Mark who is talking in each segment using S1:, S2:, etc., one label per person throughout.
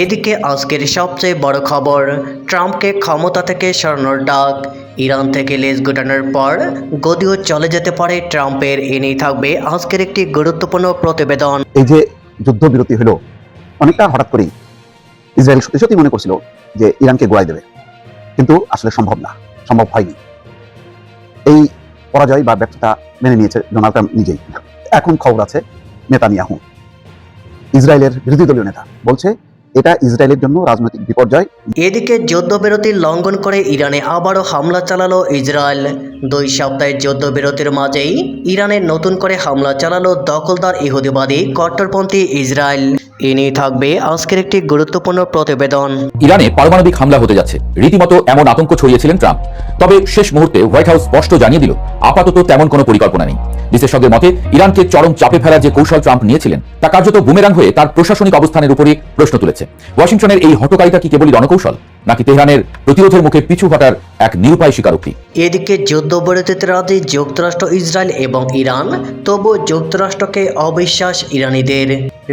S1: এদিকে আজকের সবচেয়ে বড় খবর, ট্রাম্পকে ক্ষমতা থেকে সরানোর ডাক। ইরান থেকে লেজ গুটানোর পর গদিও চলে যেতে পারে ট্রাম্পের। এ নিয়ে থাকবে আজকের একটি গুরুত্বপূর্ণ প্রতিবেদন।
S2: এই যে যুদ্ধবিরতি হলো, অনেকটা হঠাৎ করেই ইসরায়েল সত্যি সত্যি মনে করছিল যে ইরানকে গোড়ায় দেবে, কিন্তু আসলে সম্ভব হয়নি। এই পরাজয় বা ব্যর্থতা মেনে নিয়েছে ডোনাল্ড ট্রাম্প নিজেই। এখন খবর আছে নেতানিয়াহু, ইসরায়েলের বিরোধী দলীয় নেতা, বলছে এটা ইসরায়েলের জন্য রাজনৈতিক বিপর্যয়।
S1: এদিকে যুদ্ধবিরতি লঙ্ঘন করে ইরানে আবারও হামলা চালালো ইসরায়েল। 2 সপ্তাহের যুদ্ধবিরতির মাঝেই ইরানে নতুন করে হামলা চালালো দখলদার ইহুদিবাদী কট্টরপন্থী ইসরায়েল। এ নিয়ে থাকবে আজকের একটি গুরুত্বপূর্ণ প্রতিবেদন।
S3: ইরানে পারমাণবিক হামলা হতে যাচ্ছে, রীতিমতো এমন আতঙ্ক ছড়িয়েছিলেন ট্রাম্প। তবে শেষ মুহূর্তে হোয়াইট হাউস স্পষ্ট জানিয়ে দিল আপাতত তেমন কোনো পরিকল্পনা নেই। বিশেষজ্ঞদের মতে ইরানকে চরম চাপে ফেলার যে কৌশল ট্রাম্প নিয়েছিলেন তা কার্যত বুমেরাং হয়ে তার প্রশাসনিক অবস্থানের উপরই প্রশ্ন তুলেছে। ওয়াশিংটনের এই হটকারিতা কি কেবলই রণকৌশল, নাকি তেহরানের প্রতিরোধের মুখে পিছু হটার এক নিরুপায় স্বীকারোক্তি?
S1: এদিকে যুদ্ধবিরতিতে রাজি যুক্তরাষ্ট্র, ইসরায়েল এবং ইরান, তবু যুক্তরাষ্ট্রকে অবিশ্বাস ইরানিদের।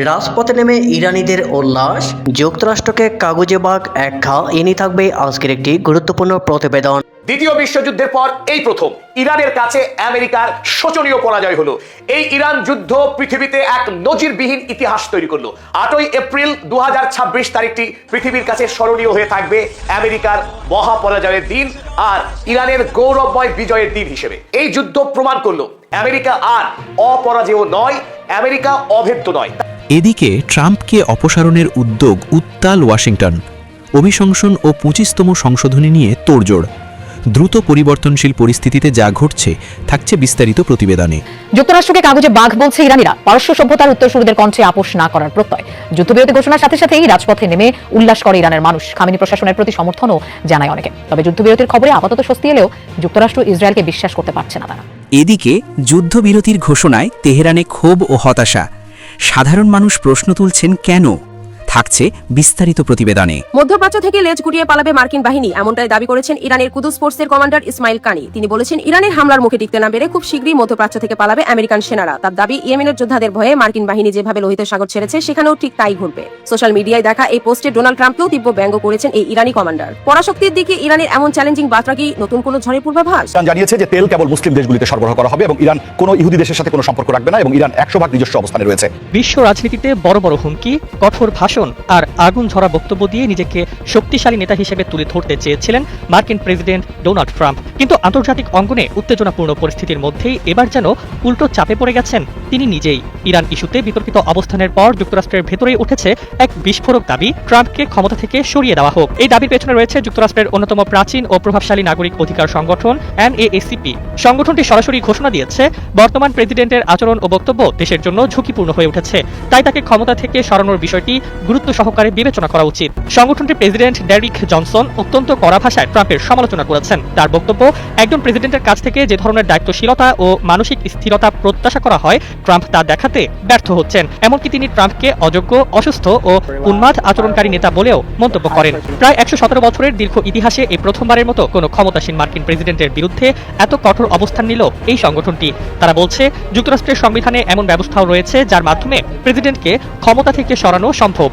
S1: রাজপথে নেমে ইরানিদের উল্লাস, যুক্তরাষ্ট্রকে কাগজে বাঘ একঘা। এনে থাকবে আজকের একটি গুরুত্বপূর্ণ প্রতিবেদন।
S4: দ্বিতীয় বিশ্বযুদ্ধের পর এই প্রথম ইরানের কাছে আমেরিকার শোচনীয় পরাজয় হলো। এই ইরান যুদ্ধ পৃথিবীতে এক নজিরবিহীন ইতিহাস তৈরি করলো। 8ই এপ্রিল 2026 তারিখটি পৃথিবীর কাছে স্মরণীয় হয়ে থাকবে আমেরিকার মহাপরাজয়ের দিন আর ইরানের গৌরবময় বিজয়ের দিন হিসেবে। এই যুদ্ধ প্রমাণ করলো আমেরিকা আর অপরাজেয় নয়, আমেরিকা অভেদ্য নয়।
S5: এদিকে ট্রাম্পকে অপসারণের উদ্যোগ উত্তাল ওয়াশিংটন। অভিশংসন ও 25তম সংশোধনী নিয়ে তোড়জোড়। দ্রুত পরিবর্তনশীল পরিস্থিতিতে যা ঘটছে থাকছে বিস্তারিত প্রতিবেদনে।
S6: যুক্তরাষ্ট্রকে কাগজে বাঘ বলছে ইরানিরা। পারস্য সভ্যতার উত্তরসূরিদের কণ্ঠে আপোষ না করার প্রত্যয়। যুদ্ধবিরতি ঘোষণার সাথে সাথেই রাজপথে নেমে উল্লাস করে ইরানের মানুষ। খামেনি প্রশাসনের প্রতি সমর্থনও জানায় অনেকে। তবে যুদ্ধবিরতির খবরে আপাতত স্বস্তি এলেও যুক্তরাষ্ট্র ইসরায়েলকে বিশ্বাস করতে পারছে না তারা।
S7: এদিকে যুদ্ধবিরতির ঘোষণায় তেহরানে ক্ষোভ ও হতাশা। সাধারণ মানুষ প্রশ্ন তুলছেন কেন? থাকছে বিস্তারিত প্রতিবেদনে।
S8: মধ্যপ্রাচ্য থেকে লেজ গুটিয়ে পালাবে মার্কিন বাহিনী, এমনটাই দাবি করেছেন ইরানের কুদুস ফোর্সের কমান্ডার ইসমাইল কানি। তিনি বলেছেন ইরানের হামলার মুখে টিকতে না পেরে খুব শীঘ্রই মধ্যপ্রাচ্য থেকে পালাবে আমেরিকান সেনারা। তার দাবি ইয়েমেনের যোদ্ধাদের ভয়ে মার্কিন বাহিনী যেভাবে লোহিত সাগর ছেড়েছে সেখানেও ঠিক তাই ঘটবে। সোশ্যাল মিডিয়ায় দেখা এই পোস্টে ডোনাল্ড ট্রাম্পকেও তীব্র ব্যঙ্গ করেছেন এই ইরানি কমান্ডার। পরাশক্তির দিকে ইরানের এমন চ্যালেঞ্জিং বার্তা কি নতুন কোনো ঝড়ের পূর্বাভাস?
S9: ইরান জানিয়েছে যে তেল কেবল মুসলিম দেশগুলিতে সরবরাহ করা হবে এবং ইরান কোনো ইহুদি দেশের সাথে কোনো সম্পর্ক রাখবে না এবং ইরান 100% নিজস্ব অবস্থানে রয়েছে।
S10: বিশ্ব রাজনীতিতে বড় বড় হুমকি, কঠোর ভাষণ আর আগুন ঝরা বক্তব্য দিয়ে নিজেকে শক্তিশালী নেতা হিসেবে তুলে ধরতে চেয়েছিলেন মার্কিন প্রেসিডেন্ট ডোনাল্ড ট্রাম্প। কিন্তু আন্তর্জাতিক অঙ্গনে উত্তেজনাপূর্ণ পরিস্থিতির মধ্যেই এবার যেন উল্টো চাপে পড়ে গেছেন তিনি নিজেই। ইরান ইস্যুতে বিতর্কিত অবস্থানের পর যুক্তরাষ্ট্রের ভেতরেই উঠেছে এক বিস্ফোরক দাবি, ট্রাম্পকে ক্ষমতা থেকে সরিয়ে দেওয়া হোক। এই দাবির পেছনে রয়েছে যুক্তরাষ্ট্রের অন্যতম প্রাচীন ও প্রভাবশালী নাগরিক অধিকার সংগঠন NAACP। সংগঠনটি সরাসরি ঘোষণা দিয়েছে বর্তমান প্রেসিডেন্টের আচরণ ও বক্তব্য দেশের জন্য ঝুঁকিপূর্ণ হয়ে উঠেছে, তাই তাকে ক্ষমতা থেকে সরানোর বিষয়টি গুরুত্ব সহকারে বিবেচনা করা উচিত। সংগঠনটির প্রেসিডেন্ট ডেরিক জনসন অত্যন্ত কড়া ভাষায় ট্রাম্পের সমালোচনা করেছেন। তার বক্তব্য, একজন প্রেসিডেন্টের কাছ থেকে যে ধরনের দায়িত্বশীলতা ও মানসিক স্থিরতা প্রত্যাশা করা হয় ট্রাম্প তা দেখাতে ব্যর্থ হচ্ছেন। এমনকি তিনি ট্রাম্পকে অযোগ্য, অসুস্থ ও উন্মাদ আচরণকারী নেতা বলেও মন্তব্য করেন। প্রায় 117 বছরের দীর্ঘ ইতিহাসে এই প্রথমবারের মতো কোনো ক্ষমতাসীন মার্কিন প্রেসিডেন্টের বিরুদ্ধে এত কঠোর অবস্থান নিল এই সংগঠনটি। তারা বলছে যুক্তরাষ্ট্রের সংবিধানে এমন ব্যবস্থাও রয়েছে যার মাধ্যমে প্রেসিডেন্টকে ক্ষমতা থেকে সরানো সম্ভব।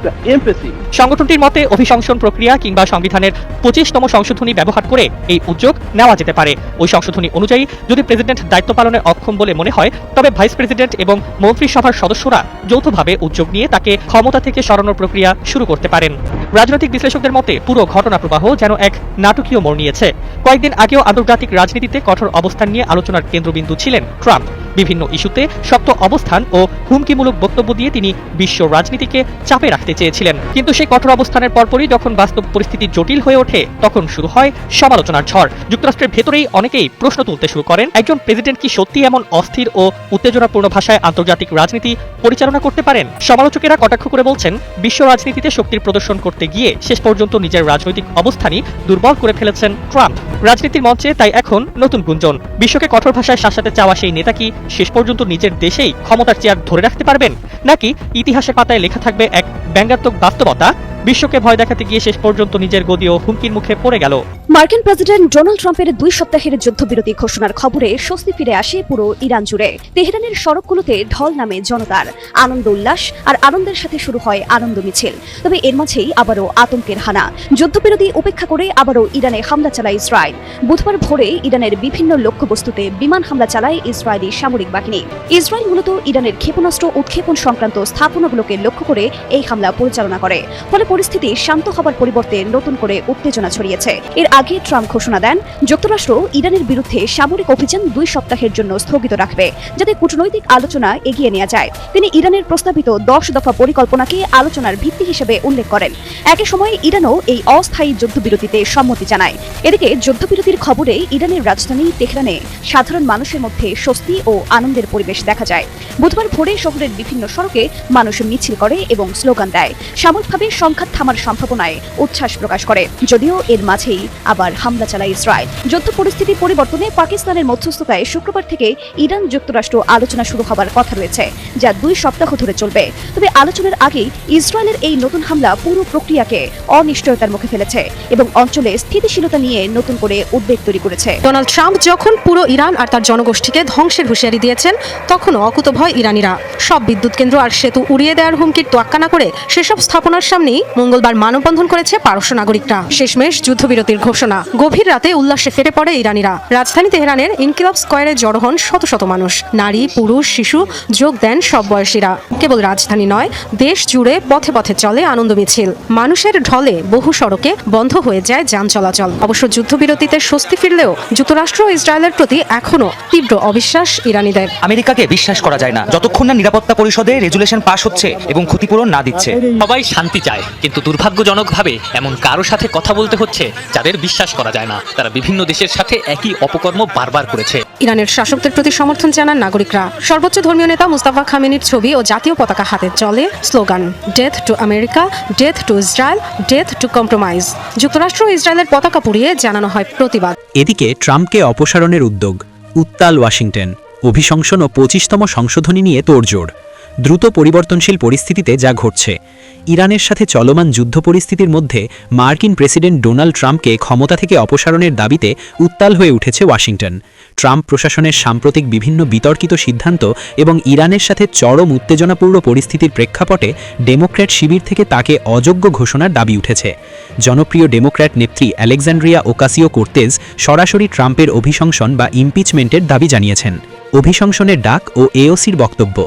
S10: সংগঠনটির মতে অভিশংসন প্রক্রিয়া কিংবা সংবিধানের 25তম সংশোধনী ব্যবহার করে এই উদ্যোগ নেওয়া যেতে পারে। ওই সংশোধনী অনুযায়ী যদি প্রেসিডেন্ট দায়িত্ব পালনে অক্ষম বলে মনে হয় তবে ভাইস প্রেসিডেন্ট এবং মন্ত্রিসভার সদস্যরা যৌথভাবে উদ্যোগ নিয়ে তাকে ক্ষমতা থেকে সরানোর প্রক্রিয়া শুরু করতে পারেন। রাজনৈতিক বিশ্লেষকদের মতে পুরো ঘটনা প্রবাহ যেন এক নাটকীয় মোড় নিয়েছে। কয়েকদিন আগেও আন্তর্জাতিক রাজনীতিতে কঠোর অবস্থান নিয়ে আলোচনার কেন্দ্রবিন্দু ছিলেন ট্রাম্প। বিভিন্ন ইস্যুতে শক্ত অবস্থান ও হুমকিমূলক বক্তব্য দিয়ে তিনি বিশ্ব রাজনীতিকে চাপে রাখতে চেয়েছিলেন। কিন্তু সেই কঠোর অবস্থানের পরপরই যখন বাস্তব পরিস্থিতি জটিল হয়ে ওঠে তখন শুরু হয় সমালোচনার ঝড়। যুক্তরাষ্ট্রের ভেতরেই অনেকেই প্রশ্ন তুলতে শুরু করেন, একজন প্রেসিডেন্ট কি সত্যি এমন অস্থির ও উত্তেজনাপূর্ণ ভাষায় আন্তর্জাতিক রাজনীতি পরিচালনা করতে পারেন? সমালোচকেরা কটাক্ষ করে বলছেন, বিশ্ব রাজনীতিতে শক্তির প্রদর্শন করতে গিয়ে শেষ পর্যন্ত নিজের রাজনৈতিক অবস্থানই দুর্বল করে ফেলেছেন ট্রাম্প। রাজনীতির মঞ্চে তাই এখন নতুন গুঞ্জন, বিশ্বকে কঠোর ভাষায় শাসাতে চাওয়া সেই নেতা কি শেষ পর্যন্ত নিজের দেশেই ক্ষমতার চেয়ার ধরে রাখতে পারবেন, নাকি ইতিহাসের পাতায় লেখা থাকবে এক ব্যঙ্গাত্মক বাস্তবতা, বিশ্বকে ভয় দেখাতে গিয়ে শেষ পর্যন্ত নিজের গদি ও হুমকির মুখে পড়ে গেল।
S11: মার্কিন প্রেসিডেন্ট ডোনাল্ড ট্রাম্পের 2 সপ্তাহের যুদ্ধবিরতি ঘোষণার খবরে স্বস্তি ফিরে আসে পুরো ইরান জুড়ে। তেহরানের সড়কগুলোতে ঢল নামে জনতার, আনন্দ উল্লাস আর আনন্দের সাথে শুরু হয় আনন্দ মিছিল। তবে এর মাঝেই আবারও আতঙ্কের হানা। যুদ্ধবিরতি উপেক্ষা করে আবারও ইরানে হামলা চালায় ইসরায়েল। বুধবার ভোরে ইরানের বিভিন্ন লক্ষ্যবস্তুতে বিমান হামলা চালায় ইসরায়েলি সামরিক বাহিনী। ইসরায়েল মূলত ইরানের ক্ষেপণাস্ত্র উৎক্ষেপণ সংক্রান্ত স্থাপনাগুলোকে লক্ষ্য করে এই হামলা পরিচালনা করে। ফলে পরিস্থিতি শান্ত হবার পরিবর্তে নতুন করে উত্তেজনা ছড়িয়েছে। এর আগে ট্রাম্প ঘোষণা দেন, যুক্তরাষ্ট্র ইরানের বিরুদ্ধে সামরিক অভিযান 2 সপ্তাহের জন্য স্থগিত রাখবে, যাতে কূটনৈতিক আলোচনা এগিয়ে নেওয়া যায়। তিনি ইরানের প্রস্তাবিত 10 দফা পরিকল্পনাকে আলোচনার ভিত্তি হিসেবে উল্লেখ করেন। একই সময় ইরানও এই অস্থায়ী যুদ্ধবিরতিতে সম্মতি জানায়। এদিকে যুদ্ধবিরতির খবরে ইরানের রাজধানী তেহরানে সাধারণ মানুষের মধ্যে স্বস্তি ও আনন্দের পরিবেশ দেখা যায়। বুধবার ভোরে শহরের বিভিন্ন সড়কে মানুষ মিছিল করে এবং স্লোগান দেয়, সাময়িকভাবে সংঘাত থামার সম্ভাবনায় উচ্ছ্বাস প্রকাশ করে। যদিও এর মাঝেই আবার হামলা চালায় ইসরায়েল। যুদ্ধ পরিস্থিতি পরিবর্তনে পাকিস্তানের মধ্যস্থতায় শুক্রবার থেকে ইরান যুক্তরাষ্ট্র আলোচনা শুরু হবার কথা রয়েছে, যা 2 সপ্তাহ ধরে চলবে। তবে আলোচনার আগেই ইসরায়েলের এই নতুন হামলা পুরো প্রক্রিয়াকে অনিশ্চয়তার মুখে ফেলেছে এবং অঞ্চলে স্থিতিশীলতা নিয়ে নতুন করে উদ্বেগ তৈরি করেছে।
S12: ডোনাল্ড ট্রাম্প যখন পুরো ইরান আর তার জনগোষ্ঠীকে ধ্বংসের হুঁশিয়ারি দিয়েছেন, তখনও অকুতভয় ইরানিরা সব বিদ্যুৎ কেন্দ্র আর সেতু উড়িয়ে দেওয়ার হুমকির তোয়াক্কা না করে সেসব স্থাপনার সামনেই মঙ্গলবার মানববন্ধন করেছে পারস্য নাগরিকরা। শেষমেশ যুদ্ধবিরতির ঘোষণা। গভীর রাতে উল্লাসে ফেটে পড়ে ইরানিরা। রাজধানী তেহরানের ইনকিলাব স্কয়ারে জড়ো হন শত শত মানুষ। নারী, পুরুষ, শিশু যোগ দেন সব বয়সীরা। কেবল রাজধানী নয়, দেশ জুড়ে পথে পথে চলে আনন্দ মিছিল। মানুষের ঢলে বহু সড়কে বন্ধ হয়ে যায় যান চলাচল। অবশ্য যুদ্ধবিরতিতে স্বস্তি ফিরলেও যুক্তরাষ্ট্র ও ইসরায়েলের প্রতি এখনো তীব্র অবিশ্বাস ইরানিদের।
S13: আমেরিকাকে বিশ্বাস করা যায় না যতক্ষণ না নিরাপত্তা পরিষদে রেজুলেশন পাস হচ্ছে এবং ক্ষতিপূরণ না দিচ্ছে।
S10: সবাই শান্তি চায়, কিন্তু দুর্ভাগ্যজনকভাবে এমন কারো সাথে কথা বলতে হচ্ছে যাদের বিশ্বাস করা যায় না। তারা বিভিন্ন দেশের সাথে একই অপকর্ম বারবার করেছে।
S12: ইরানের শাসকদের প্রতি সমর্থন জানান নাগরিকরা। সর্বোচ্চ ধর্মীয় নেতা মুস্তাফা খামেনির ছবি ও জাতীয় পতাকা হাতে চলে slogan, death to America, death two Israel, death two compromise. যুক্তরাষ্ট্র ও ইসরায়েলের পতাকা পুড়িয়ে জানানো হয় প্রতিবাদ।
S5: এদিকে ট্রাম্পকে অপসারণের উদ্যোগ, উত্তাল ওয়াশিংটন। অভিশংসন ও 25তম সংশোধনী নিয়ে তোড়জোড়। দ্রুত পরিবর্তনশীল পরিস্থিতিতে যা ঘটছে, ইরানের সাথে চলমান যুদ্ধ পরিস্থিতির মধ্যে মার্কিন প্রেসিডেন্ট ডোনাল্ড ট্রাম্পকে ক্ষমতা থেকে অপসারণের দাবিতে উত্তাল হয়ে উঠেছে ওয়াশিংটন। ট্রাম্প প্রশাসনের সাম্প্রতিক বিভিন্ন বিতর্কিত সিদ্ধান্ত এবং ইরানের সাথে চরম উত্তেজনাপূর্ণ পরিস্থিতির প্রেক্ষাপটে ডেমোক্র্যাট শিবির থেকে তাকে অযোগ্য ঘোষণার দাবি উঠেছে। জনপ্রিয় ডেমোক্র্যাট নেত্রী আলেকজান্ড্রিয়া ওকাসিও কোর্তেজ সরাসরি ট্রাম্পের অভিশংসন বা ইমপিচমেন্টের দাবি জানিয়েছেন। অভিশংসনের ডাক ও এওসির বক্তব্য।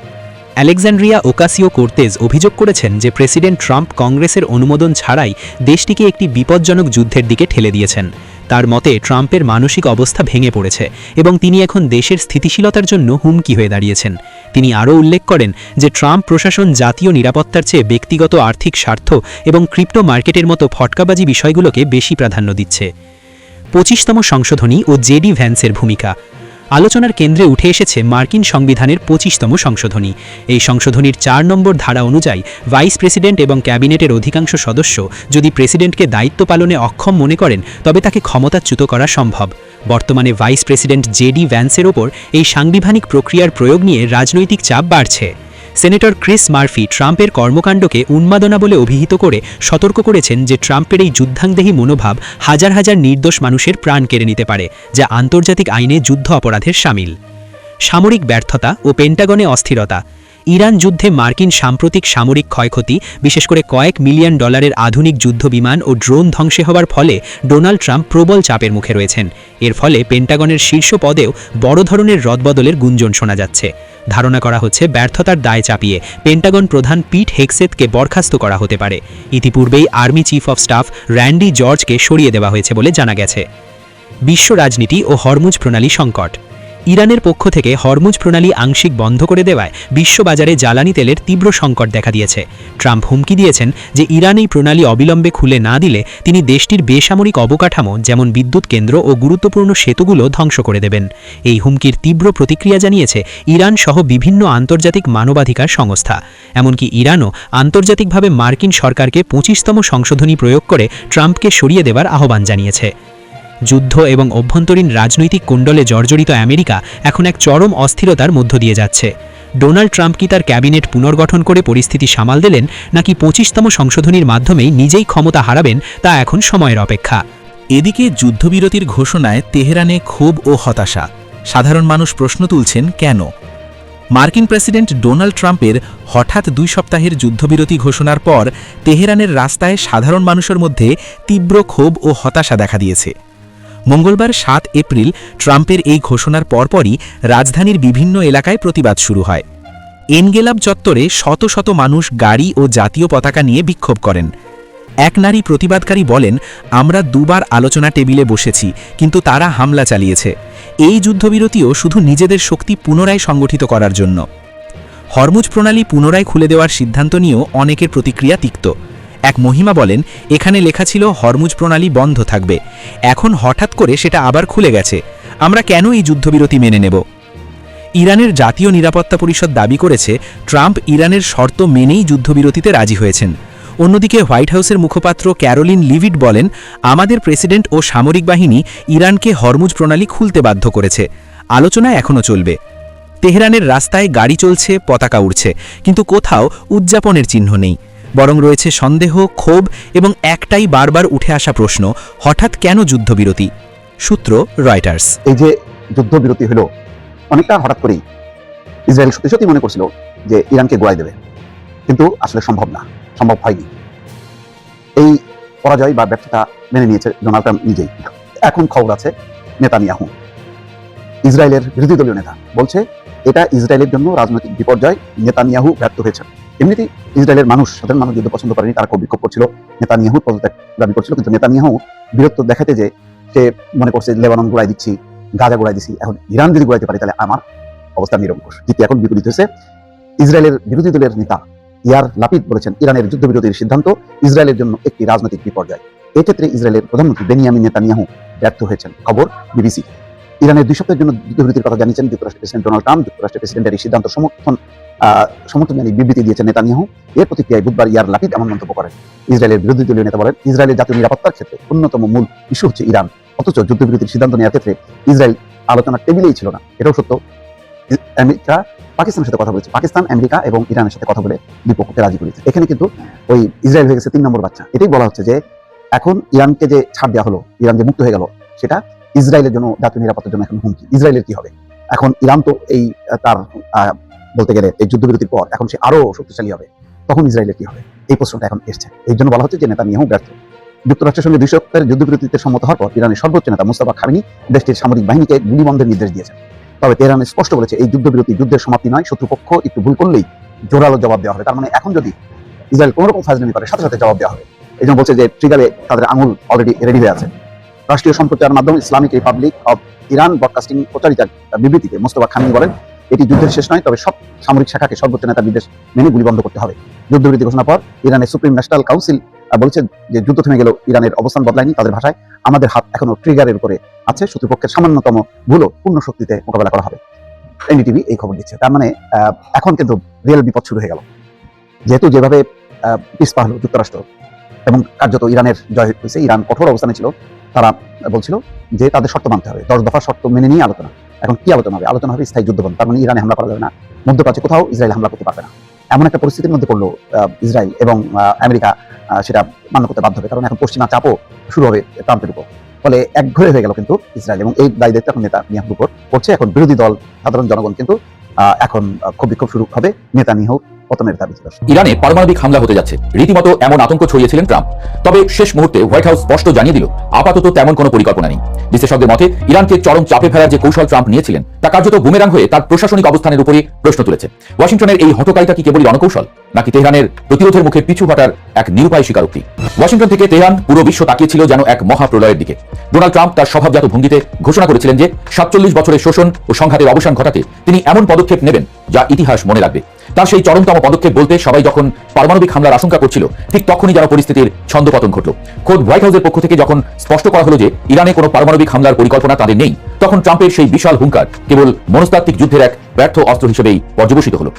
S5: আলেকজান্ড্রিয়া ওকাসিও কোর্তেজ অভিযোগ করেছেন যে প্রেসিডেন্ট ট্রাম্প কংগ্রেসের অনুমোদন ছাড়াই দেশটিকে একটি বিপজ্জনক যুদ্ধের দিকে ঠেলে দিয়েছেন। তার মতে ট্রাম্পের মানসিক অবস্থা ভেঙে পড়েছে এবং তিনি এখন দেশের স্থিতিশীলতার জন্য হুমকি হয়ে দাঁড়িয়েছেন। তিনি আরও উল্লেখ করেন যে ট্রাম্প প্রশাসন জাতীয় নিরাপত্তার চেয়ে ব্যক্তিগত আর্থিক স্বার্থ এবং ক্রিপ্টো মার্কেটের মতো ফটকাবাজি বিষয়গুলোকে বেশি প্রাধান্য দিচ্ছে। 25তম সংশোধনী ও জেডি ভ্যান্সের ভূমিকা। আলোচনার কেন্দ্রে উঠে এসেছে মার্কিন সংবিধানের 25তম সংশোধনী। এই সংশোধনীর 4 নম্বর ধারা অনুযায়ী ভাইস প্রেসিডেন্ট এবং ক্যাবিনেটের অধিকাংশ সদস্য যদি প্রেসিডেন্টকে দায়িত্ব পালনে অক্ষম মনে করেন তবে তাকে ক্ষমতাচ্যুত করা সম্ভব। বর্তমানে ভাইস প্রেসিডেন্ট জেডি ভ্যান্সের ওপর এই সাংবিধানিক প্রক্রিয়ার প্রয়োগ নিয়ে রাজনৈতিক চাপ বাড়ছে। সেনেটর ক্রিস মার্ফি ট্রাম্পের কর্মকাণ্ডকে উন্মাদনা বলে অভিহিত করে সতর্ক করেছেন যে ট্রাম্পের এই যুদ্ধাংদেহী মনোভাব হাজার হাজার নির্দোষ মানুষের প্রাণ কেড়ে নিতে পারে, যা আন্তর্জাতিক আইনে যুদ্ধ অপরাধের শামিল। সামরিক ব্যর্থতা ও পেন্টাগনে অস্থিরতা। ইরান যুদ্ধে মার্কিন সাম্প্রতিক সামরিক ক্ষয়ক্ষতি, বিশেষ করে কয়েক মিলিয়ন ডলারের আধুনিক যুদ্ধ বিমান ও ড্রোন ধ্বংসে হওয়ার ফলে ডোনাল্ড ট্রাম্প প্রবল চাপের মুখে রয়েছেন। এর ফলে পেন্টাগনের শীর্ষ পদেও বড় ধরনের রদবদলের গুঞ্জন শোনা যাচ্ছে। ধারণা করা হচ্ছে ব্যর্থতার দায় চাপিয়ে পেন্টাগন প্রধান পিট হেগসেথকে বরখাস্ত করা হতে পারে। ইতিপূর্বেই army chief of staff Randy জর্জকে সরিয়ে দেওয়া হয়েছে বলে জানা গেছে। বিশ্ব রাজনীতি ও হরমুজ প্রণালী সংকট। ইরানের পক্ষ থেকে হরমুজ প্রণালী আংশিক বন্ধ করে দেওয়ায় বিশ্ববাজারে জ্বালানি তেলের তীব্র সংকট দেখা দিয়েছে। ট্রাম্প হুমকি দিয়েছেন যে ইরান এই প্রণালী অবিলম্বে খুলে না দিলে তিনি দেশটির বেসামরিক অবকাঠামো যেমন বিদ্যুৎ কেন্দ্র ও গুরুত্বপূর্ণ সেতুগুলো ধ্বংস করে দেবেন। এই হুমকির তীব্র প্রতিক্রিয়া জানিয়েছে ইরান সহ বিভিন্ন আন্তর্জাতিক মানবাধিকার সংস্থা। এমনকি ইরানও আন্তর্জাতিকভাবে মার্কিন সরকারকে 25তম সংশোধনী প্রয়োগ করে ট্রাম্পকে সরিয়ে দেওয়ার আহ্বান জানিয়েছে। যুদ্ধ এবং অভ্যন্তরীণ রাজনৈতিক কুণ্ডলে জর্জরিত আমেরিকা এখন এক চরম অস্থিরতার মধ্য দিয়ে যাচ্ছে। ডোনাল্ড ট্রাম্প কি তার ক্যাবিনেট পুনর্গঠন করে পরিস্থিতি সামাল দিলেন, নাকি 25তম সংশোধনীর মাধ্যমেই নিজেই ক্ষমতা হারাবেন, তা এখন সময়ের অপেক্ষা।
S7: এদিকে যুদ্ধবিরতির ঘোষণায় তেহরানে ক্ষোভ ও হতাশা। সাধারণ মানুষ প্রশ্ন তুলছেন কেন। মার্কিন প্রেসিডেন্ট ডোনাল্ড ট্রাম্পের হঠাৎ 2 সপ্তাহের যুদ্ধবিরতি ঘোষণার পর তেহরানের রাস্তায় সাধারণ মানুষের মধ্যে তীব্র ক্ষোভ ও হতাশা দেখা দিয়েছে। মঙ্গলবার 7 এপ্রিল ট্রাম্পের এই ঘোষণার পরপরই রাজধানীর বিভিন্ন এলাকায় প্রতিবাদ শুরু হয়। এনগেলাব চত্বরে শত শত মানুষ গাড়ি ও জাতীয় পতাকা নিয়ে বিক্ষোভ করেন। এক নারী প্রতিবাদকারী বলেন, আমরা 2 বার আলোচনা টেবিলে বসেছি, কিন্তু তারা হামলা চালিয়েছে। এই যুদ্ধবিরতিও শুধু নিজেদের শক্তি পুনরায় সংগঠিত করার জন্য। হরমুজ প্রণালী পুনরায় খুলে দেওয়ার সিদ্ধান্ত নিয়েও অনেকের প্রতিক্রিয়া তিক্ত। এক মহিমা বলেন, এখানে লেখা ছিল হরমুজ প্রণালী বন্ধ থাকবে, এখন হঠাৎ করে সেটা আবার খুলে গেছে, আমরা কেন এই যুদ্ধবিরতি মেনে নেব। ইরানের জাতীয় নিরাপত্তা পরিষদ দাবি করেছে ট্রাম্প ইরানের শর্ত মেনেই যুদ্ধবিরতিতে রাজি হয়েছেন। অন্যদিকে হোয়াইট হাউসের মুখপাত্র ক্যারোলিন লিভিট বলেন, আমাদের প্রেসিডেন্ট ও সামরিক বাহিনী ইরানকে হরমুজ প্রণালী খুলতে বাধ্য করেছে, আলোচনা এখনও চলবে। তেহরানের রাস্তায় গাড়ি চলছে, পতাকা উড়ছে, কিন্তু কোথাও উদযাপনের চিহ্ন নেই, বরং রয়েছে সন্দেহ, ক্ষোভ এবং একটাই বারবার উঠে আসা প্রশ্ন, হঠাৎ কেন যুদ্ধবিরতি। সূত্র রয়টার্স।
S2: এই যে যুদ্ধবিরতি হলো অনেকটা হঠাৎ করেই ইসরায়েল সত্যি সত্যি মনে করছিল যে ইরানকে গোড়ায় দেবে, কিন্তু আসলে সম্ভব না, সম্ভব হয়নি। এই পরাজয় বা ব্যর্থতা মেনে নিয়েছে ডোনাল্ড ট্রাম্প নিজেই। এখন খবর আছে নেতানিয়াহু, ইসরায়েলের বিরোধী দলীয় নেতা, বলছে এটা ইসরায়েলের জন্য রাজনৈতিক বিপর্যয়, নেতানিয়াহু ব্যর্থ হয়েছেন। এমনিতেই ইসরায়েলের মানুষ, সাধারণ মানুষ যুদ্ধ পছন্দ করেনি, তারা খুব বিক্ষোভ করছিল, নেতানিয়াহুর পদত্যাগ দাবি করছিল, কিন্তু নেতানিয়াহু বীরত্ব দেখাতে যে সে মনে করছে লেবানন গোড়ায় দিচ্ছি, গাজা গোড়ায় দিচ্ছি, এখন ইরান যদি গোড়াইতে পারি তাহলে আমার অবস্থা নিরঙ্কুশ। কিন্তু এখন বিপরীত হয়েছে। ইসরায়েলের বিরোধী দলের নেতা ইয়ার লাপিদ বলেছেন, ইরানের যুদ্ধবিরতির সিদ্ধান্ত ইসরায়েলের জন্য একটি রাজনৈতিক বিপর্যয়। এক্ষেত্রে ইসরায়েলের প্রধানমন্ত্রী বেনিয়ামিন নেতানিয়াহু ব্যর্থ হয়েছেন, খবর বিবিসি। ইরানের 2 সপ্তাহের জন্য যুদ্ধবিরতির কথা জানিয়েছেন যুক্তরাষ্ট্রের প্রেসিডেন্ট ডোনাল্ড ট্রাম্প। যুক্তরাষ্ট্রের প্রেসিডেন্টের এই সিদ্ধান্ত সমর্থন জানিয়ে বিবৃতি দিয়েছেন নেতানিয়াহু। এর প্রতিক্রিয়ায় বুধবার ইয়ার লাপিদ এমন মন্তব্য করেন। ইসরায়েলের বিরোধী দলীয় নেতা বলেন, ইসরায়েলের জাতীয় নিরাপত্তার ক্ষেত্রে অন্যতম মূল ইস্যু হচ্ছে ইরান, অথচ যুদ্ধবিরতির সিদ্ধান্ত নেওয়ার ক্ষেত্রে ইসরায়েল আলোচনার টেবিলেই ছিল না। এটাও সত্য। আমেরিকা পাকিস্তানের সাথে কথা বলেছে, পাকিস্তান আমেরিকা এবং ইরানের সাথে কথা বলে বিপক্ষকে রাজি করেছে। এখানে কিন্তু ওই ইসরায়েল হয়ে গেছে 3 নম্বর বাচ্চা। এটাই বলা হচ্ছে যে এখন ইরানকে যে ছাড় দেওয়া হলো, ইরান যে মুক্ত হয়ে গেল, সেটা ইসরায়েলের জন্য, জাতীয় নিরাপত্তার জন্য এখন হুমকি। ইসরায়েলের কি হবে এখন? ইরান তো এই তার বলতে গেলে এই যুদ্ধবিরতির পর এখন সে আরো শক্তিশালী হবে, তখন ইসরায়েলের কি হবে? এই প্রশ্নটা এখন এসছে। এই জন্য বলা হচ্ছে যে নেতানিয়াহু ব্যর্থ। যুক্তরাষ্ট্রের সঙ্গে 2 সপ্তাহের যুদ্ধবিরতিতে সম্মত হওয়ার পর ইরানের সর্বোচ্চ নেতা মুস্তাফা খামেনি দেশটির সামরিক বাহিনীকে গুলি বন্ধের নির্দেশ দিয়েছেন। তবে তেহরান স্পষ্ট বলেছে, এই যুদ্ধবিরতি যুদ্ধের সমাপ্তি নয়, শত্রুপক্ষ একটু ভুল করলেই জোরালো জবাব দেওয়া হবে। তার মানে এখন যদি ইসরায়েল কোনো রকম ফাজলামি করে, সাথে সাথে জবাব দেওয়া হবে। এই জন্য বলছে যে ট্রিগারে তাদের আঙুল অলরেডি রেডি হয়ে আছে। রাষ্ট্রীয় সম্প্রচার মাধ্যম Islamic Republic of Iran broadcasting প্রচারিত বিবৃতিতে মুস্তাফা খামেনি বলেন, এটি যুদ্ধের শেষ নয়, তবে সব সামরিক শাখাকে সর্বোচ্চ নেতার নির্দেশ মেনে গুলি বন্ধ করতে হবে। যুদ্ধবিরতি ঘোষণার পর ইরানের সুপ্রিম ন্যাশনাল কাউন্সিল বলছে যে যুদ্ধ থেমে গেল, ইরানের অবস্থান বদলায়নি। তাদের ভাষায়, আমাদের হাত এখনো ট্রিগারের উপরে আছে, শত্রুপক্ষের সামান্যতম ভুলও পূর্ণ শক্তিতে মোকাবেলা করা হবে। এনডিটিভি এই খবর দিচ্ছে। তার মানে এখন কিন্তু রিয়েল বিপদ শুরু হয়ে গেল। যেহেতু যেভাবে পিছপা হলো যুক্তরাষ্ট্র এবং কার্যত ইরানের জয় হয়েছে, ইরান কঠোর অবস্থানে ছিল, তারা বলছিল যে তাদের শর্ত মানতে হবে, 10 দফা শর্ত মেনে নিয়ে আলোচনা। এখন কি আলোচনা হবে? আলোচনা হবে স্থায়ী যুদ্ধবন্ধ। তার মানে ইরানে হামলা করা যাবে না, মধ্যপ্রাচ্যে কোথাও ইসরায়েল হামলা করতে পারবে না। এমন একটা পরিস্থিতির মধ্যে পড়লো ইসরায়েল এবং আমেরিকা সেটা মান্য করতে বাধ্য হবে, কারণ এখন পশ্চিমা চাপও শুরু হবে ট্রাম্পের উপর। ফলে একঘরে হয়ে গেল কিন্তু ইসরায়েল, এবং এই দায় দায়িত্ব এখন নেতানিয়াহুর উপর পড়ছে। এখন বিরোধী দল, সাধারণ জনগণ কিন্তু এখন খুব বিক্ষোভ শুরু হবে নেতানিয়াহু পতনের দাবি ছিল।
S3: ইরানে পারমাণবিক হামলা হতে যাচ্ছে, রীতিমতো এমন আতঙ্ক ছড়িয়েছিলেন ট্রাম্প। তবে শেষ মুহূর্তে হোয়াইট হাউস স্পষ্ট জানিয়ে দিল, আপাতত তেমন কোনো পরিকল্পনা নেই। বিশ্লেষকদের মতে ইরানকে চরম চাপে ফেলার যে কৌশল ট্রাম্প নিয়েছিলেন, তা কার্যত বুমেরাং হয়ে তার প্রশাসনিক অবস্থানের উপরই প্রশ্ন তুলেছে। ওয়াশিংটনের এই হঠকারিতা কি কেবলই রণকৌশল, নাকি তেহরানের প্রতিরোধের মুখে পিছু হটার এক নিরুপায় স্বীকারোক্তি? ওয়াশিংটন থেকে তেহরান পুরো বিশ্ব তাকিয়েছিল যেন এক মহাপ্রলয়ের দিকে। ডোনাল্ড ট্রাম্প তার স্বভাবজাত ভঙ্গিতে ঘোষণা করেছিলেন যে 47 বছরের শোষণ ও সংঘাতের অবসান ঘটাতে তিনি এমন পদক্ষেপ নেবেন যা ইতিহাস মনে রাখবে। তার সেই চরমতম পদক্ষেপ বলতে সবাই যখন পারমাণবিক হামলার আশঙ্কা করছিল, ঠিক তখনই যেন পরিস্থিতির ছন্দপতন ঘটল। খোদ হোয়াইট হাউসের পক্ষ থেকে যখন স্পষ্ট করা হলো যে ইরানে কোনো পারমাণবিক হামলার পরিকল্পনা তাদের নেই, তখন ট্রাম্পের সেই বিশাল হুঙ্কার কেবল মনস্তাত্ত্বিক যুদ্ধের এক ব্যর্থ অস্ত্র হিসেবেই পর্যবসিত হলো।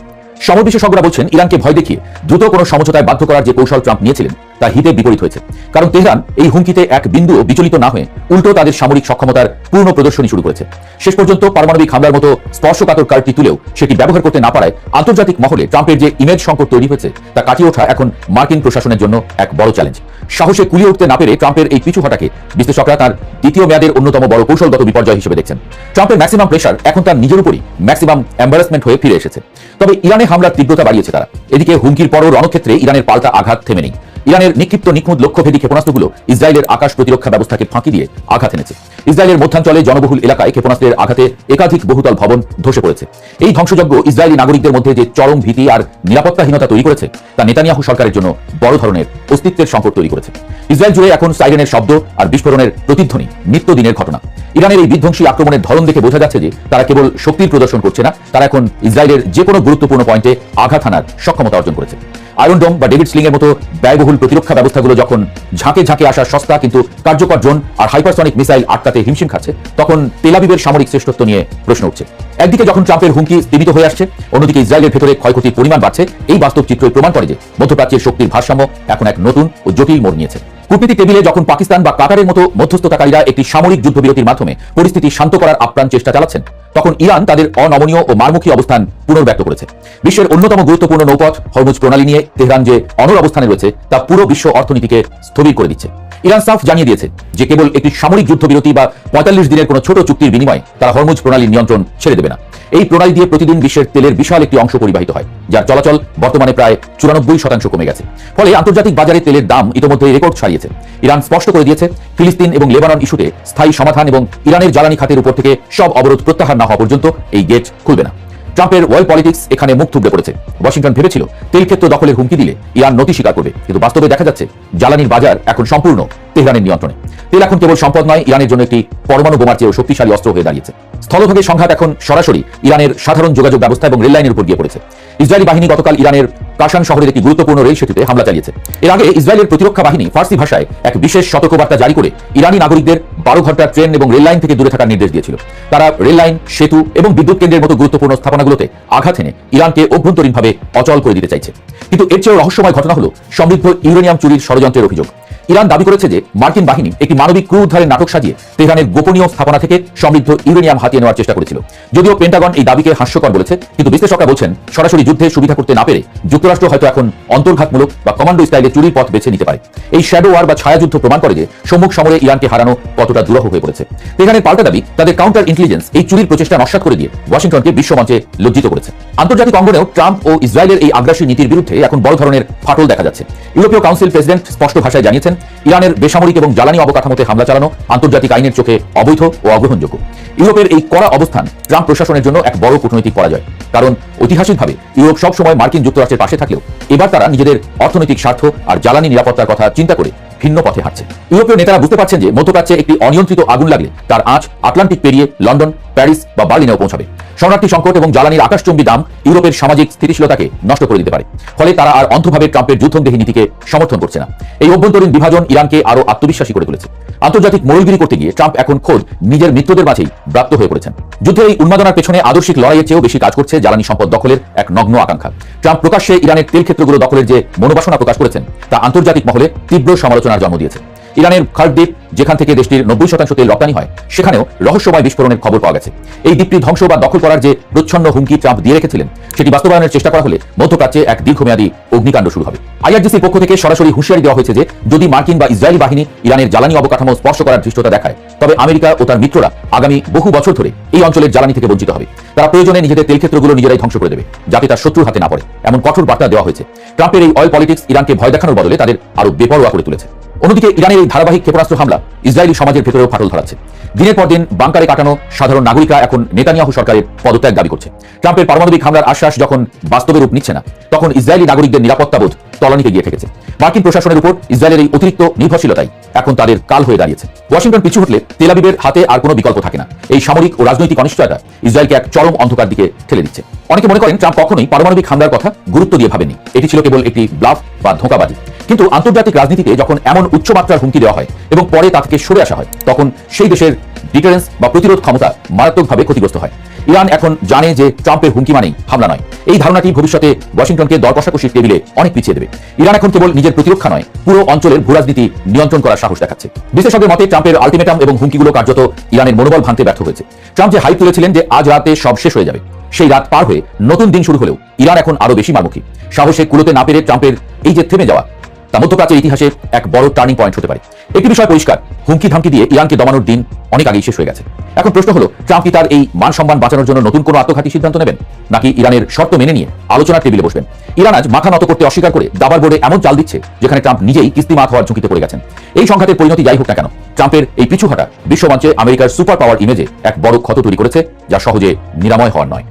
S3: সমর বিশেষজ্ঞরা বলছেন ইরানকে ভয় দেখিয়ে দ্রুত কোনো সমঝোতায় বাধ্য করার যে কৌশল ট্রাম্প নিয়েছিলেন তা হিতে বিপরীত হয়েছে। কারণ তেহরান এই হুমকিতে এক বিন্দুও বিচলিত না হয়ে উল্টো তাদের সামরিক সক্ষমতার পূর্ণ প্রদর্শনী শুরু করেছে। শেষ পর্যন্ত পারমাণবিক হামলার মতো স্পর্শকাতর কার্ডটি তুলেও সেটি ব্যবহার করতে না পারায় আন্তর্জাতিক মহলে ট্রাম্পের যে ইমেজ সংকট তৈরি হয়েছে তা কাটিয়ে ওঠা এখন মার্কিন প্রশাসনের জন্য এক বড় চ্যালেঞ্জ। সাহসে কুলিয়ে উঠতে না পেরে ট্রাম্পের এই পিছু হটাকে বিশ্লেষকরা তার দ্বিতীয় মেয়াদের অন্যতম বড় কৌশলগত বিপর্যয় হিসেবে দেখছেন। ট্রাম্পের ম্যাক্সিমাম প্রেশার এখন তার নিজের উপরই ম্যাক্সিমাম এম্বারাসমেন্ট হয়ে ফিরে এসেছে। তবে ইরানে হামলার তীব্রতা বাড়িয়েছে তারা। এদিকে হুমকির পরও রণক্ষেত্রে ইরানের পাল্টা আঘাত থেমে নেই। ইরানের নিক্ষিপ্ত নিখুঁত লক্ষ্যভেদী ক্ষেপণাস্ত্রগুলো ইসরায়েলের আকাশ প্রতিরক্ষা ব্যবস্থাকে ফাঁকি দিয়ে আঘাত এনেছে। ইসরায়েলের মধ্যাঞ্চলে জনবহুল এলাকায় ক্ষেপণাস্ত্রের আঘাতে একাধিক বহুতল ভবন ধসে পড়েছে। এই ধ্বংসযজ্ঞ ইসরায়েলি নাগরিকদের মধ্যে যে চরম ভীতি আর নিরাপত্তাহীনতা তৈরি করেছে তা নেতানিয়াহু সরকারের জন্য বড় ধরনের অস্তিত্বের সংকট তৈরি করেছে। ইসরায়েল জুড়ে এখন সাইরেনের শব্দ আর বিস্ফোরণের প্রতিধ্বনি নিত্যদিনের ঘটনা। ইরানের এই বিধ্বংসী আক্রমণের ধরন দেখে বোঝা যাচ্ছে যে তারা কেবল শক্তির প্রদর্শন করছে না, তারা এখন ইসরায়েলের যে কোনো গুরুত্বপূর্ণ পয়েন্টে আঘাত হানার সক্ষমতা অর্জন করেছে। আয়রন ডোম বা ডেভিড স্লিং এর মতো ব্যয়বহুল প্রতিরক্ষা ব্যবস্থাগুলো যখন ঝাঁকে ঝাঁকে আসা সস্তা কিন্তু কার্যকর ড্রোন আর হাইপারসনিক মিসাইল আটকাতে হিমশিম খাচ্ছে, তখন তেল আবিবের সামরিক শ্রেষ্ঠত্ব নিয়ে প্রশ্ন উঠছে। একদিকে যখন ট্রাম্পের হুমকি স্থিমিত হয়ে আসছে, অন্যদিকে ইসরায়েলের ভেতরে ক্ষয়ক্ষতির পরিমাণ বাড়ছে। এই বাস্তব চিত্রই প্রমাণ করে যে মধ্যপ্রাচ্যের শক্তির ভারসাম্য এখন এক নতুন ও জটিল মোড় নিয়েছে। কূটনীতিক টেবিলে যখন পাকিস্তান বা কাতারের মতো মধ্যস্থতাকারীরা একটি সামরিক যুদ্ধবিরতির মাধ্যমে পরিস্থিতি শান্ত করার আপ্রাণ চেষ্টা চালাচ্ছেন, তখন ইরান তাদের অনমনীয় ও মারমুখী অবস্থান পুনর্ব্যক্ত করেছে। বিশ্বের অন্যতম গুরুত্বপূর্ণ নৌপথ হরমুজ প্রণালী নিয়ে তেহরান যে অনড় অবস্থানে রয়েছে তা পুরো বিশ্ব অর্থনীতিকে স্থবির করে দিচ্ছে। ইরান সাফ জানিয়ে দিয়েছে যে কেবল একটি সামরিক যুদ্ধবিরতি বা ৪৫ দিনের কোনো ছোট চুক্তির বিনিময়ে তারা হরমুজ প্রণালীর নিয়ন্ত্রণ ছেড়ে দেবে না। এই প্রণালী দিয়ে প্রতিদিন বিশ্বের তেলের বিশাল একটি অংশ পরিবাহিত হয়, যার চলাচল বর্তমানে প্রায় ৯৪% কমে গেছে। ফলে আন্তর্জাতিক বাজারে তেলের দাম ইতিমধ্যে রেকর্ড ছাড়িয়েছে। ইরান স্পষ্ট করে দিয়েছে, ফিলিস্তিন এবং লেবানন ইস্যুতে স্থায়ী সমাধান এবং ইরানের জ্বালানি খাতের উপর থেকে সব অবরোধ প্রত্যাহার না হওয়া পর্যন্ত এই গেট খুলবে না। ট্রাম্পের ওয়ার্ল্ড পলিটিক্স এখানে মুখ থুবড়ে পড়েছে। ওয়াশিংটন ভেবেছিল তেল ক্ষেত্র দখলের হুমকি দিলে ইরান নতি স্বীকার করবে, কিন্তু বাস্তবে দেখা যাচ্ছে জ্বালানির বাজার এখন সম্পূর্ণ তেহরানের নিয়ন্ত্রণে। তেল এখন কেবল সম্পদ নয়, ইরানের জন্য একটি পরমাণু বোমার চেয়েও শক্তিশালী অস্ত্র হয়ে দাঁড়িয়েছে। স্থলভাগের সংঘাত এখন সরাসরি ইরানের সাধারণ যোগাযোগ ব্যবস্থা এবং রেললাইনের উপর গিয়ে পড়েছে। ইসরায়েলি বাহিনী গতকাল ইরানের কাশান শহরের একটি গুরুত্বপূর্ণ রেল সেতুতে হামলা চালিয়েছে। এর আগে ইসরায়েলের প্রতিরক্ষা বাহিনী ফার্সি ভাষায় এক বিশেষ সতর্কবার্তা জারি করে ইরানি নাগরিকদের ১২ ঘন্টা ট্রেন এবং রেললাইন থেকে দূরে থাকার নির্দেশ দিয়েছিল। তারা রেললাইন, সেতু এবং বিদ্যুৎ কেন্দ্রের মতো গুরুত্বপূর্ণ স্থাপনাগুলোতে আঘাত এনে ইরানকে অভ্যন্তরীণভাবে অচল করে দিতে চাইছে। কিন্তু এর চেয়েও রহস্যময় ঘটনা হলো সমৃদ্ধ ইউরেনিয়াম চুরির ষড়যন্ত্রের অভিযোগ। ইরান দাবি করেছে যে মার্কিন বাহিনী একটি মানবিক ক্রু উদ্ধারের নাটক সাজিয়ে তেহরানের গোপনীয় স্থাপনা থেকে সমৃদ্ধ ইউরেনিয়াম হাতিয়ে নেওয়ার চেষ্টা করেছিল। যদিও পেন্টাগন এই দাবিকে হাস্যকর বলেছে, কিন্তু বিশ্লেষকরা বলছেন সরাসরি যুদ্ধে সুবিধা করতে না পেরে যুক্তরাষ্ট্র হয়তো এখন অন্তর্ঘাতমূলক বা কমান্ডো স্টাইলে চুরির পথ বেছে নিতে পারে। এই শ্যাডো ওয়ার বা ছায়াযুদ্ধ প্রমাণ করে যে সম্মুখ সমরে ইরানকে হারানো কতটা দুরূহ হয়ে পড়েছে। তেহরানের পাল্টা দাবি, তাদের কাউন্টার ইন্টেলিজেন্স এই চুরির প্রচেষ্টা নস্যাৎ করে দিয়ে ওয়াশিংটনকে বিশ্বমঞ্চে লজ্জিত করেছে। আন্তর্জাতিক অঙ্গনেও ট্রাম্প ও ইসরায়েলের এই আগ্রাসী নীতির বিরুদ্ধে এখন বড় ধরনের ফাটল দেখা যাচ্ছে। ইউরোপীয় কাউন্সিল প্রেসিডেন্ট স্পষ্ট ভাষায় জানিয়েছেন, ইরানের বেসামরিক এবং জ্বালানি অবকাঠামোতে হামলা চালানো আন্তর্জাতিক আইনের চোখে অবৈধ ও অগ্রহণযোগ্য। ইউরোপের এই কড়া অবস্থান ট্রাম্প প্রশাসনের জন্য এক বড় কূটনৈতিক পরাজয়। কারণ ঐতিহাসিকভাবে ইউরোপ সবসময় মার্কিন যুক্তরাষ্ট্রের পাশে থাকলেও এবার তারা নিজেদের অর্থনৈতিক স্বার্থ আর জ্বালানি নিরাপত্তার কথা চিন্তা করে ভিন্ন পথে হাঁটছে। ইউরোপীয় নেতারা বুঝতে পারছেন যে মধ্যপ্রাচ্যে একটি অনিয়ন্ত্রিত আগুন লাগলে তার আঁচ আটলান্টিক পেরিয়ে লন্ডন, প্যারিস বা বার্লিনেও পৌঁছাবে। শরণার্থী সংকট এবং জ্বালানির আকাশচুম্বী দাম ইউরোপের সামাজিক স্থিতিশীলতাকে নষ্ট করে দিতে পারে। ফলে তারা আর অন্ধভাবে ট্রাম্পের যুদ্ধদেহী নীতিকে সমর্থন করছে না। এই অভ্যন্তরীণ বিভাজন ইরানকে আরও আত্মবিশ্বাসী করে তুলেছে। আন্তর্জাতিক মোড়লগিরি করতে গিয়ে ট্রাম্প এখন খোদ নিজের মিত্রদের মাঝেই ব্যাপ্ত হয়ে পড়েছেন। যুদ্ধের এই উন্মাদনার পেছনে আদর্শিক লড়াইয়ের চেয়েও বেশি কাজ করছে জ্বালানি সম্পদ দখলের এক নগ্ন আকাঙ্ক্ষা। ট্রাম্প প্রকাশ্যে ইরানের তেল ক্ষেত্রগুলো দখলের যে মনোবাসনা প্রকাশ করেছেন তা আন্তর্জাতিক মহলে তীব্র সমালোচনার জন্ম দিয়েছে। ইরানের খার্ড দ্বীপ, যেখান থেকে দেশটির ৯০% তেল রপ্তানি হয়, সেখানেও রহস্যময় বিস্ফোরণের খবর পাওয়া গেছে। এই দ্বীপটি ধ্বংস বা দখল করার যে প্রচ্ছন্ন হুমকি ট্রাম্প দিয়ে রেখেছিলেন, সেটি বাস্তবায়নের চেষ্টা করা হলে মধ্যপ্রাচ্যে এক দীর্ঘমেয়াদী অগ্নিকাণ্ড শুরু হবে। আইআরজিসির পক্ষ থেকে সরাসরি হুঁশিয়ারি দেওয়া হয়েছে যে যদি মার্কিন বা ইসরায়েলি বাহিনী ইরানের জ্বালানি অবকাঠামো স্পর্শ করার ধৃষ্টতা দেখায়, তবে আমেরিকা ও তার মিত্ররা আগামী বহু বছর ধরে এই অঞ্চলের জ্বালানি থেকে বঞ্চিত হবে। তারা প্রয়োজনে নিজেদের তেল ক্ষেত্রগুলো নিজেরাই ধ্বংস করে দেবে, যাতে তার শত্রুর হাতে না পড়ে। এমন কঠোর বার্তা দেওয়া হয়েছে। ট্রাম্পের এই অয়েল পলিটিক্স ইরানকে ভয় দেখানোর বদলে তাদের আরও বেপরোয়া করে তুলেছে। অন্যদিকে ইরানের এই ধারাবাহিক ক্ষেপণাস্ত্র হামলা ইসরায়েলি সমাজের ভেতরেও ফাটল ধরাচ্ছে। দিনের পর দিন বাংকারে কাটানো সাধারণ নাগরিকরা এখন নেতানিয়াহু সরকারের পদত্যাগ দাবি করছে। ট্রাম্পের পারমাণবিক হামলার আশ্বাস যখন বাস্তবে রূপ নিচ্ছে না, তখন ইসরায়েলি নাগরিকদের নিরাপত্তাবোধ তলানিতে গিয়ে ঠেকেছে। মার্কিন প্রশাসনের উপর ইসরায়েলের এই অতিরিক্ত নির্ভরশীলতাই এখন তাদের কাল হয়ে দাঁড়িয়েছে। ওয়াশিংটন পিছু হটলে তেল আবিবের হাতে আর কোনো বিকল্প থাকে না। এই সামরিক ও রাজনৈতিক অনিশ্চয়তা ইসরায়েলকে এক চরম অন্ধকার দিকে ঠেলে দিচ্ছে। অনেকে মনে করেন ট্রাম্প কখনোই পারমাণবিক হামলার কথা গুরুত্ব দিয়ে ভাবেননি, এটি ছিল কেবল একটি ব্লাফ বা ধোঁকাবাজি। কিন্তু আন্তর্জাতিক রাজনীতিতে যখন এমন উচ্চমাত্রার হুমকি দেওয়া হয় এবং পরে তা থেকে সরে আসা হয়, তখন সেই দেশের ডিটারেন্স বা প্রতিরোধ ক্ষমতা মারাত্মকভাবে ক্ষতিগ্রস্ত হয়। ইরান এখন জানে যে ট্রাম্পের হুমকি মানেই হামলা নয়। এই ধারণাটি ভবিষ্যতে ওয়াশিংটনকে দর কষাকষির টেবিলে অনেক পিছিয়ে দেবে। ইরান এখন কেবল নিজের প্রতিরক্ষা নয়, পুরো অঞ্চলের ভূরাজনীতি নিয়ন্ত্রণ করার সাহস দেখাচ্ছে। বিশ্লেষকদের মতে ট্রাম্পের আলটিমেটাম এবং হুমকিগুলো কার্যত ইরানের মনোবল ভাঙতে ব্যর্থ হয়েছে। ট্রাম্প যে হাইপ তুলেছিলেন যে আজ রাতে সব শেষ হয়ে যাবে, সেই রাত পার হয়ে নতুন দিন শুরু হলেও ইরান এখন আরো বেশি মারমুখী। সাহসে কুলোতে না পেরে ট্রাম্পের এই যে থেমে যাওয়া, তা মধ্যপ্রাচ্যের ইতিহাসে এক বড় টার্নিং পয়েন্ট হতে পারে। একটি বিষয় পরিষ্কার, হুমকি ধামকি দিয়ে ইরানকে দমানোর দিন অনেক আগেই শেষ হয়ে গেছে। এখন প্রশ্ন হলো, ট্রাম্প কি তার এই মান সম্মান বাঁচানোর জন্য নতুন কোনো আত্মঘাতী সিদ্ধান্ত নেবেন, নাকি ইরানের শর্ত মেনে নিয়ে আলোচনার টেবিলে বসবেন? ইরান আজ মাথা নত করতে অস্বীকার করে দাবার বোর্ডে এমন চাল দিচ্ছে যেখানে ট্রাম্প নিজেই কিস্তিমাত হওয়ার ঝুঁকিতে পড়ে গেছেন। এই সংঘাতের পরিণতি যাই হোক না কেন, ট্রাম্পের এই পিছু হটা বিশ্বমঞ্চে আমেরিকার সুপার পাওয়ার ইমেজে এক বড় ক্ষত তৈরি করেছে, যা সহজে নিরাময় হওয়ার নয়।